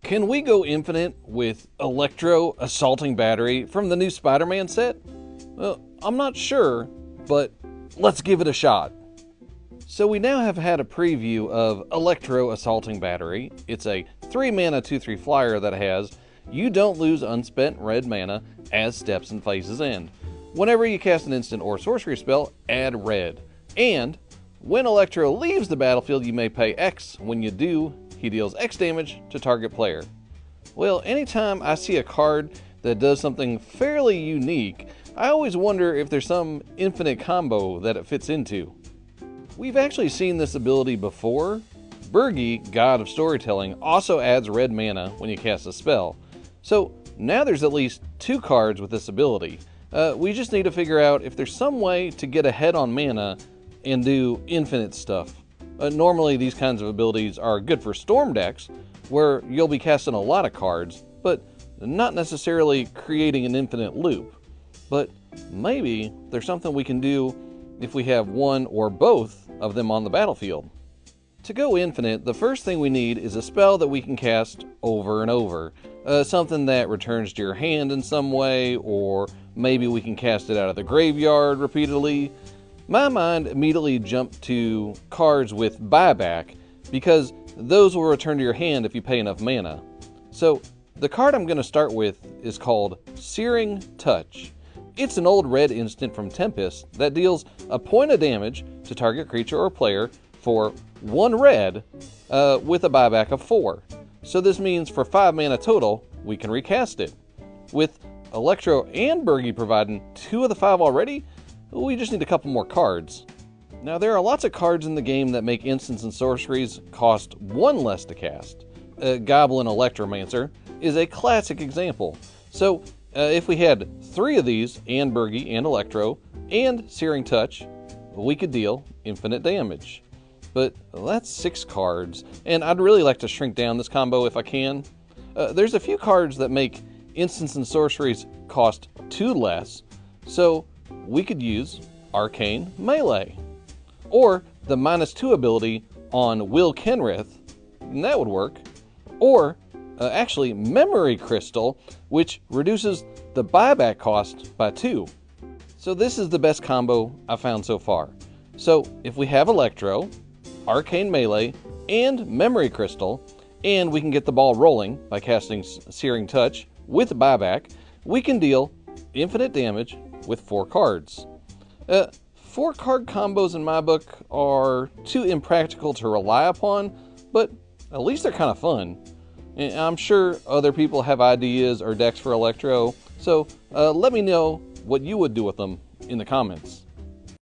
Can we go infinite with Electro Assaulting Battery from the new Spider-Man set? Well, I'm not sure, but let's give it a shot. So we now have had a preview of Electro Assaulting Battery. It's a 3-mana 2/3 flyer that has you don't lose unspent red mana as steps and phases end. Whenever you cast an instant or sorcery spell, add red. And when Electro leaves the battlefield, you may pay X. When you do, he deals X damage to target player. Well, anytime I see a card that does something fairly unique, I always wonder if there's some infinite combo that it fits into. We've actually seen this ability before. Birgi, God of Storytelling, also adds red mana when you cast a spell. So now there's at least 2 cards with this ability. We just need to figure out if there's some way to get ahead on mana and do infinite stuff. Normally these kinds of abilities are good for storm decks, where you'll be casting a lot of cards, but not necessarily creating an infinite loop. But maybe there's something we can do if we have one or both of them on the battlefield. To go infinite, the first thing we need is a spell that we can cast over and over. Something that returns to your hand in some way, or maybe we can cast it out of the graveyard repeatedly. My mind immediately jumped to cards with buyback, because those will return to your hand if you pay enough mana. So the card I'm going to start with is called Searing Touch. It's an old red instant from Tempest that deals a point of damage to target creature or player for 1 red with a buyback of 4. So this means for 5 mana total, we can recast it. With Electro and Birgi providing 2 of the 5 already, we just need a couple more cards. Now there are lots of cards in the game that make instants and sorceries cost 1 less to cast. Goblin Electromancer is a classic example. So if we had 3 of these, and Birgi and Electro, and Searing Touch, we could deal infinite damage. But that's 6 cards, and I'd really like to shrink down this combo if I can. There's a few cards that make instants and sorceries cost 2 less, so we could use Arcane Melee. Or the -2 ability on Will Kenrith, and that would work. Or actually Memory Crystal, which reduces the buyback cost by 2. So this is the best combo I've found so far. So if we have Electro, Arcane Melee, and Memory Crystal, and we can get the ball rolling by casting Searing Touch with buyback, we can deal infinite damage with 4 cards. 4 card combos in my book are too impractical to rely upon, but at least they're kind of fun. And I'm sure other people have ideas or decks for Electro, so let me know what you would do with them in the comments.